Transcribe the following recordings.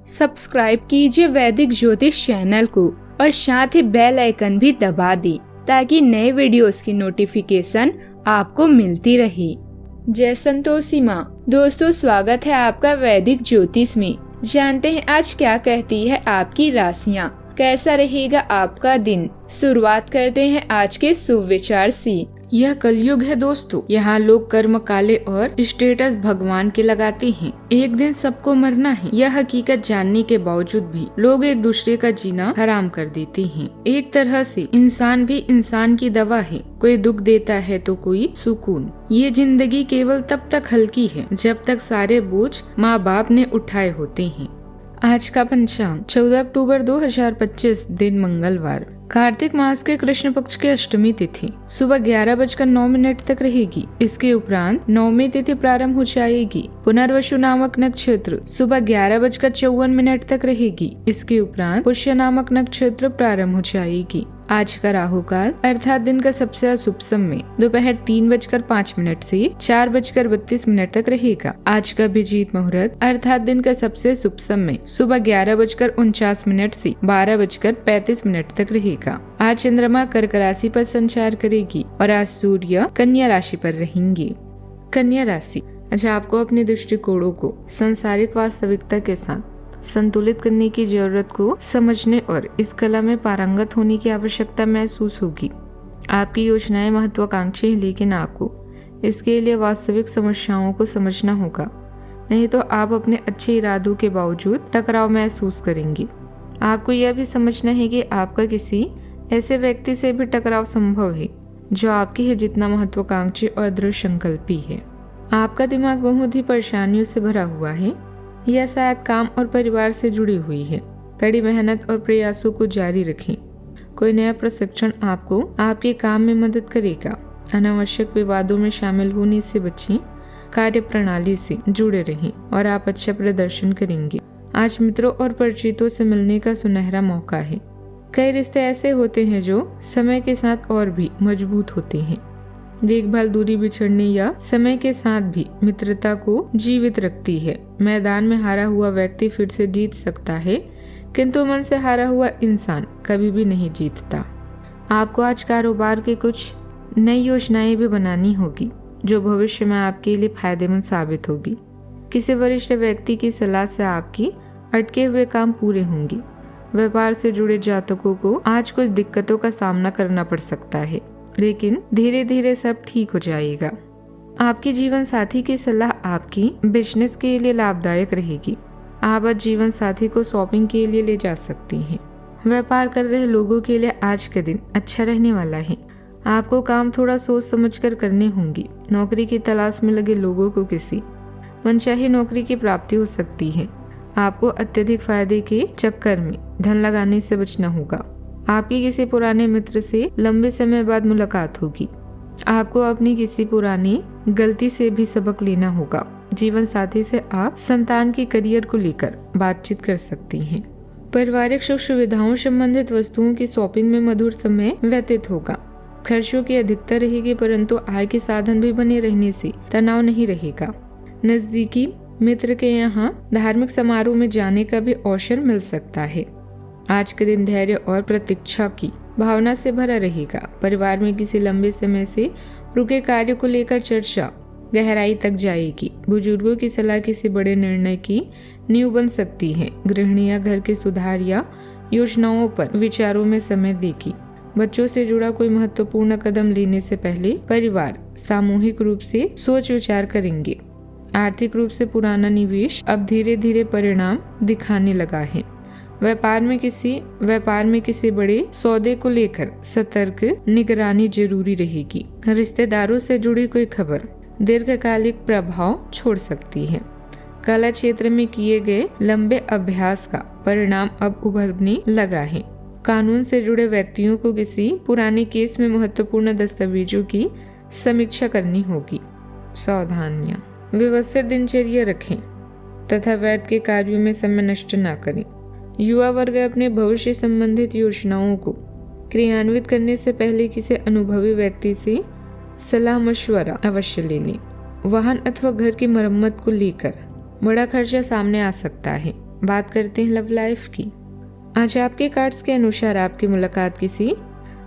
Subscribe कीजिए वैदिक ज्योतिष चैनल को और साथ ही बेल आइकन भी दबा दी ताकि नए वीडियोस की नोटिफिकेशन आपको मिलती रहे। जय संतोषी माँ। दोस्तों, स्वागत है आपका वैदिक ज्योतिष में। जानते हैं आज क्या कहती है आपकी राशियाँ, कैसा रहेगा आपका दिन। शुरुआत करते हैं आज के शुभ विचार से। यह कलयुग है दोस्तों, यहाँ लोग कर्म काले और स्टेटस भगवान के लगाते हैं। एक दिन सबको मरना है, यह हकीकत जानने के बावजूद भी लोग एक दूसरे का जीना हराम कर देते हैं। एक तरह से इंसान भी इंसान की दवा है, कोई दुख देता है तो कोई सुकून। ये जिंदगी केवल तब तक हल्की है जब तक सारे बोझ माँ बाप ने उठाए होते हैं। आज का पंचांग 14 अक्टूबर 2025, दिन मंगलवार। कार्तिक मास के कृष्ण पक्ष की अष्टमी तिथि सुबह 11:09 तक रहेगी। इसके उपरांत नवमी तिथि प्रारंभ हो जाएगी। पुनर्वसु नामक नक्षत्र सुबह 11:54 तक रहेगी। इसके उपरांत पुष्य नामक नक्षत्र प्रारंभ हो जाएगी। आज का राहु काल अर्थात दिन का सबसे अशुभ समय दोपहर 3:05 से 4:32 तक रहेगा। आज का अभिजीत मुहूर्त अर्थात दिन का सबसे शुभ समय सुबह 11:49 से 12:35 तक रहेगा। आज चंद्रमा कर्क राशि पर संचार करेगी और आज सूर्य कन्या राशि पर रहेंगे। कन्या राशि आज आपको अपने दृष्टिकोणों को सांसारिक वास्तविकता के साथ संतुलित करने की जरूरत को समझने और इस कला में पारंगत होने की आवश्यकता महसूस होगी। आपकी योजनाएं महत्वाकांक्षी हैं, लेकिन आपको इसके लिए वास्तविक समस्याओं को समझना होगा, नहीं तो आप अपने अच्छे इरादों के बावजूद टकराव महसूस करेंगे। आपको यह भी समझना है कि आपका किसी ऐसे व्यक्ति से भी टकराव संभव है जो आपके है जितना महत्वाकांक्षी और दृढ़ संकल्पी है। आपका दिमाग बहुत ही परेशानियों से भरा हुआ है। यह शायद काम और परिवार से जुड़ी हुई है। कड़ी मेहनत और प्रयासों को जारी रखें। कोई नया प्रशिक्षण आपको आपके काम में मदद करेगा। अनावश्यक विवादों में शामिल होने से बचें। कार्य प्रणाली से जुड़े रहें और आप अच्छा प्रदर्शन करेंगे। आज मित्रों और परिचितों से मिलने का सुनहरा मौका है। कई रिश्ते ऐसे होते हैं जो समय के साथ और भी मजबूत होते हैं। देखभाल दूरी बिछड़ने या समय के साथ भी मित्रता को जीवित रखती है। मैदान में हारा हुआ व्यक्ति फिर से जीत सकता है, किंतु मन से हारा हुआ इंसान कभी भी नहीं जीतता। आपको आज कारोबार की कुछ नई योजनाएं भी बनानी होगी जो भविष्य में आपके लिए फायदेमंद साबित होगी। किसी वरिष्ठ व्यक्ति की सलाह से आपकी अटके हुए काम पूरे होंगे। व्यापार से जुड़े जातकों को आज कुछ दिक्कतों का सामना करना पड़ सकता है, लेकिन धीरे धीरे सब ठीक हो जाएगा। आपके जीवन साथी की सलाह आपकी बिजनेस के लिए लाभदायक रहेगी। आप आज जीवन साथी को शॉपिंग के लिए ले जा सकती हैं। व्यापार कर रहे लोगों के लिए आज का दिन अच्छा रहने वाला है। आपको काम थोड़ा सोच समझकर करने होंगे। नौकरी की तलाश में लगे लोगों को किसी मनचाही नौकरी की प्राप्ति हो सकती है। आपको अत्यधिक फायदे के चक्कर में धन लगाने से बचना होगा। आपकी किसी पुराने मित्र से लंबे समय बाद मुलाकात होगी। आपको अपनी किसी पुरानी गलती से भी सबक लेना होगा। जीवन साथी से आप संतान के करियर को लेकर बातचीत कर सकती हैं। पारिवारिक सुख सुविधाओं संबंधित वस्तुओं की शॉपिंग में मधुर समय व्यतीत होगा। खर्चों की अधिकता रहेगी, परंतु आय के साधन भी बने रहने से तनाव नहीं रहेगा। नजदीकी मित्र के यहाँ धार्मिक समारोह में जाने का भी अवसर मिल सकता है। आज के दिन धैर्य और प्रतीक्षा की भावना से भरा रहेगा। परिवार में किसी लंबे समय से रुके कार्य को लेकर चर्चा गहराई तक जाएगी। बुजुर्गों की सलाह किसी बड़े निर्णय की नींव बन सकती है। गृहिणियां घर के सुधार या योजनाओं पर विचारों में समय देगी। बच्चों से जुड़ा कोई महत्वपूर्ण कदम लेने से पहले परिवार सामूहिक रूप से सोच विचार करेंगे। आर्थिक रूप से पुराना निवेश अब धीरे धीरे परिणाम दिखाने लगा है। व्यापार में किसी बड़े सौदे को लेकर सतर्क निगरानी जरूरी रहेगी। रिश्तेदारों से जुड़ी कोई खबर दीर्घकालिक प्रभाव छोड़ सकती है। कला क्षेत्र में किए गए लंबे अभ्यास का परिणाम अब उभरने लगा है। कानून से जुड़े व्यक्तियों को किसी पुराने केस में महत्वपूर्ण दस्तावेजों की समीक्षा करनी होगी। सावधानियां, व्यवस्थित दिनचर्या रखें तथा व्यर्थ के कार्यों में समय नष्ट न करें। युवा वर्ग अपने भविष्य संबंधित योजनाओं को क्रियान्वित करने से पहले किसी अनुभवी व्यक्ति से सलाह मशवरा अवश्य ले लें। वाहन अथवा घर की मरम्मत को लेकर बड़ा खर्चा सामने आ सकता है। बात करते हैं लव लाइफ की। आज आपके कार्ड्स के अनुसार आपकी मुलाकात किसी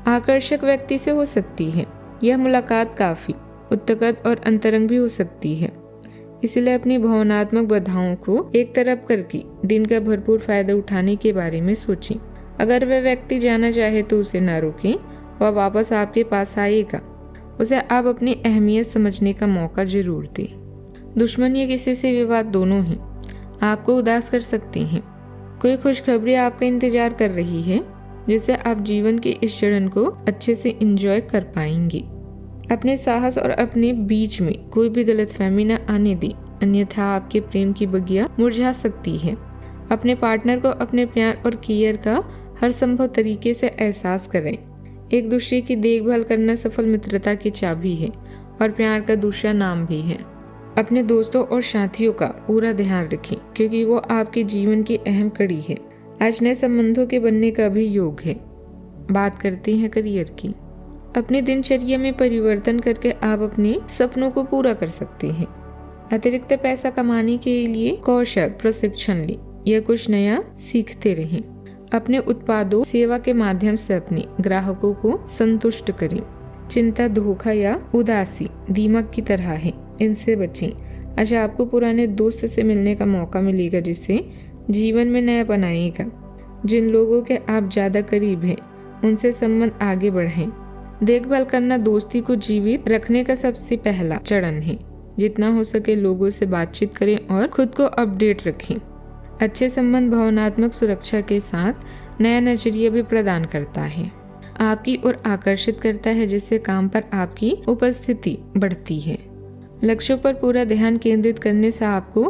आकर्षक व्यक्ति से हो सकती है। यह मुलाकात काफी उत्कट और अंतरंग भी हो सकती है, इसलिए अपनी भावनात्मक बाधाओं को एक तरफ करके दिन का भरपूर फायदा उठाने के बारे में सोचें। अगर वह व्यक्ति जाना चाहे तो उसे ना रोकें, वह वापस आपके पास आएगा। उसे आप अपनी अहमियत समझने का मौका जरूर दें। दुश्मन या किसी से विवाद दोनों ही आपको उदास कर सकते हैं। कोई खुशखबरी आपका इंतजार कर रही है, जिससे आप जीवन के इस चरण को अच्छे से एंजॉय कर पाएंगे। अपने साहस और अपने बीच में कोई भी गलतफहमी न आने दें, अन्यथा आपके प्रेम की बगिया मुरझा सकती है। अपने पार्टनर को अपने प्यार और केयर का हर संभव तरीके से एहसास करें। एक दूसरे की देखभाल करना सफल मित्रता की चाबी है और प्यार का दूसरा नाम भी है। अपने दोस्तों और साथियों का पूरा ध्यान रखें, क्योंकि वो आपके जीवन की अहम कड़ी है। आज नए संबंधों के बनने का भी योग है। बात करते हैं करियर की। अपनी दिनचर्या में परिवर्तन करके आप अपने सपनों को पूरा कर सकते हैं। अतिरिक्त पैसा कमाने के लिए कौशल प्रशिक्षण लें या कुछ नया सीखते रहें। अपने उत्पादों सेवा के माध्यम से अपने ग्राहकों को संतुष्ट करें। चिंता, धोखा या उदासी दीमक की तरह है, इनसे बचें। आज आपको पुराने दोस्त से मिलने का मौका मिलेगा, जिससे जीवन में नया बनाएगा। जिन लोगों के आप ज्यादा करीब हैं, उनसे संबंध आगे बढ़ाएं। देखभाल करना दोस्ती को जीवित रखने का सबसे पहला चरण है। जितना हो सके लोगों से बातचीत करें और खुद को अपडेट रखें। अच्छे संबंध भावनात्मक सुरक्षा के साथ नया नजरिया भी प्रदान करता है, आपकी ओर आकर्षित करता है, जिससे काम पर आपकी उपस्थिति बढ़ती है। लक्ष्यों पर पूरा ध्यान केंद्रित करने से आपको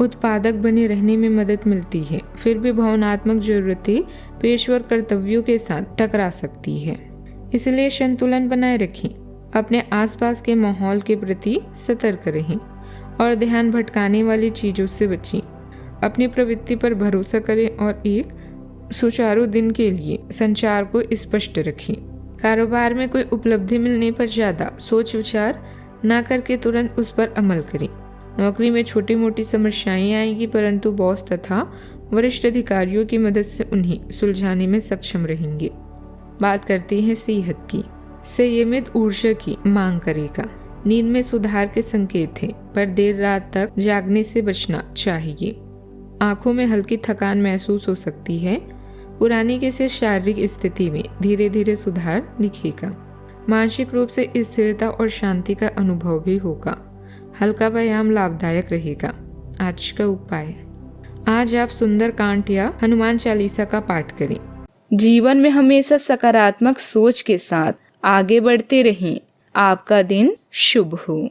उत्पादक बने रहने में मदद मिलती है। फिर भी भावनात्मक जरूरतें पेशेवर कर्तव्यों के साथ टकरा सकती है, इसलिए संतुलन बनाए रखें। अपने आसपास के माहौल के प्रति सतर्क रहें और ध्यान भटकाने वाली चीजों से बचें। अपनी प्रवृत्ति पर भरोसा करें और एक सुचारू दिन के लिए संचार को स्पष्ट रखें। कारोबार में कोई उपलब्धि मिलने पर ज्यादा सोच विचार न करके तुरंत उस पर अमल करें। नौकरी में छोटी मोटी समस्याएं आएंगी, परंतु बॉस तथा वरिष्ठ अधिकारियों की मदद से उन्हें सुलझाने में सक्षम रहेंगे। बात करते हैं सेहत की। संयमित ऊर्जा की मांग करेगा। नींद में सुधार के संकेत हैं, पर देर रात तक जागने से बचना चाहिए। आंखों में हल्की थकान महसूस हो सकती है। पुरानी किसी शारीरिक स्थिति में धीरे धीरे सुधार दिखेगा। मानसिक रूप से स्थिरता और शांति का अनुभव भी होगा। हल्का व्यायाम लाभदायक रहेगा। आज का उपाय, आज आप सुंदरकांड या हनुमान चालीसा का पाठ करें। जीवन में हमेशा सकारात्मक सोच के साथ आगे बढ़ते रहें। आपका दिन शुभ हो।